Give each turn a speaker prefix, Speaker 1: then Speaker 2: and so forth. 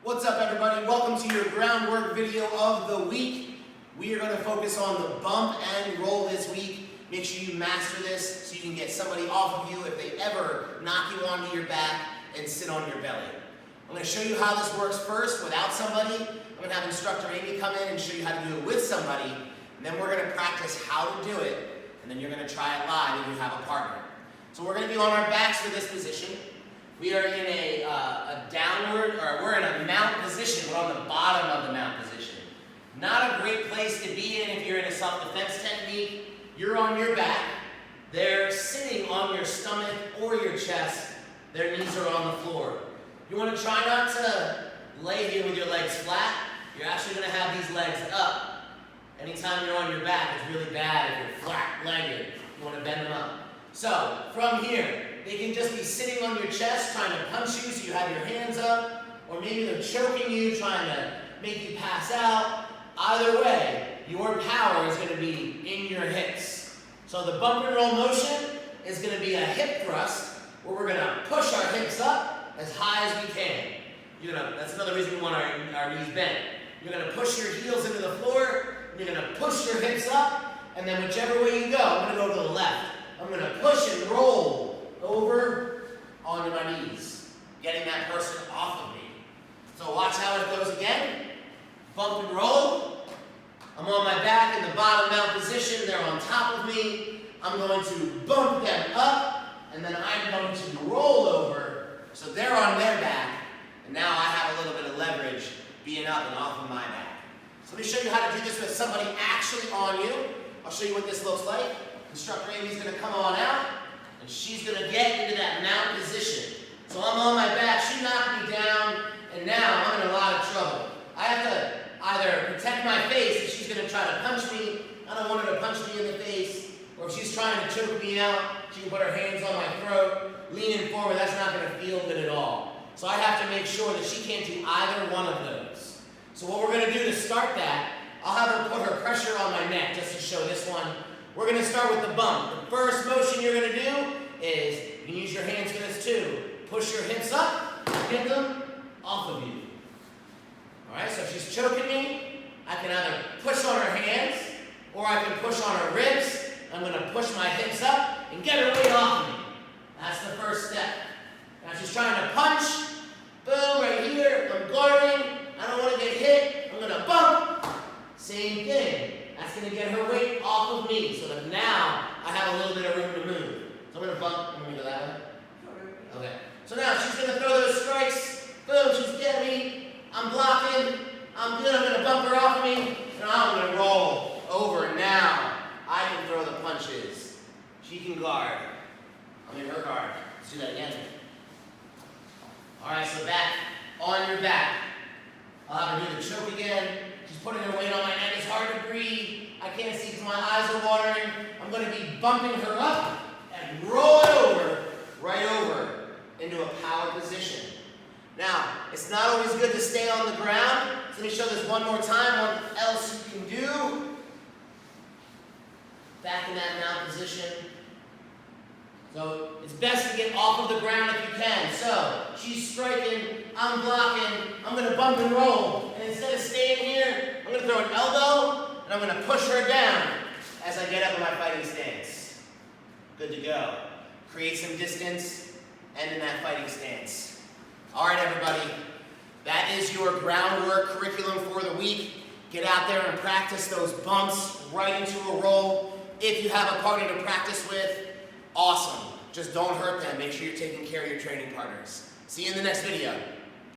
Speaker 1: What's up, everybody? Welcome to your groundwork video of the week. We are going to focus on the bump and roll this week. Make sure you master this so you can get somebody off of you if they ever knock you onto your back and sit on your belly. I'm going to show you how this works first without somebody. I'm going to have instructor Amy come in and show you how to do it with somebody. And then we're going to practice how to do it. And then you're going to try it live if you have a partner. So we're going to be on our backs for this position. We are in a downward, or we're in a mount position. We're on the bottom of the mount position. Not a great place to be in if you're in a self-defense technique. You're on your back. They're sitting on your stomach or your chest. Their knees are on the floor. You want to try not to lay here with your legs flat. You're actually going to have these legs up. Anytime you're on your back, it's really bad if you're flat-legged. You want to bend them up. So, from here, they can just be sitting on your chest trying to punch you so you have your hands up, or maybe they're choking you, trying to make you pass out. Either way, your power is going to be in your hips. So the bump and roll motion is going to be a hip thrust, where we're going to push our hips up as high as we can. That's another reason we want our knees bent. You're going to push your heels into the floor, you're going to push your hips up, and then whichever way you go, I'm going to go to the left. I'm going to push and roll over onto my knees, getting that person off of me. So watch how it goes again. Bump and roll. I'm on my back in the bottom mount position. They're on top of me. I'm going to bump them up, and then I'm going to roll over. So they're on their back, and now I have a little bit of leverage being up and off of my back. So let me show you how to do this with somebody actually on you. I'll show you what this looks like. Instructor Amy's going to come on out, and she's going to get into that mount position. So I'm on my back, she knocked me down, and now I'm in a lot of trouble. I have to either protect my face if she's going to try to punch me. I don't want her to punch me in the face. Or if she's trying to choke me out, she can put her hands on my throat. Leaning forward, that's not going to feel good at all. So I have to make sure that she can't do either one of those. So what we're going to do to start that, I'll have her put her pressure on my neck just to show this one. We're going to start with the bump. The first motion you're going to do is, you can use your hands for this too. Push your hips up, get them off of you. Alright, so if she's choking me, I can either push on her hands, or I can push on her ribs. I'm going to push my hips up and get her weight off of me. That's the first step. Now she's trying to punch. Boom, right here. I'm guarding. I don't want to get hit. I'm going to bump. Same thing. That's going to get her weight off of me, so that now I have a little bit of room to move. So I'm going to bump. I'm going to go that way. Okay. So now she's going to throw those strikes. Boom, she's getting me. I'm blocking. I'm good. I'm going to bump her off me. And I'm going to roll over. Now I can throw the punches. She can guard. I'm in her guard. Let's do that again. All right, so back on your back. I'll have her do the choke again. She's putting her weight on my neck. It's hard to breathe. I can't see because my eyes are watering. I'm going to be bumping her up and roll it over, right over, into a power position. Now, it's not always good to stay on the ground. So let me show this one more time, what else you can do. Back in that mount position. So it's best to get off of the ground if you can. So she's striking, I'm blocking, I'm going to bump and roll. And instead of staying here, I'm going to throw an elbow, and I'm going to push her down as I get up in my fighting stance. Good to go. Create some distance, and in that fighting stance. All right, everybody. That is your groundwork curriculum for the week. Get out there and practice those bumps right into a roll. If you have a partner to practice with, awesome. Just don't hurt them. Make sure you're taking care of your training partners. See you in the next video.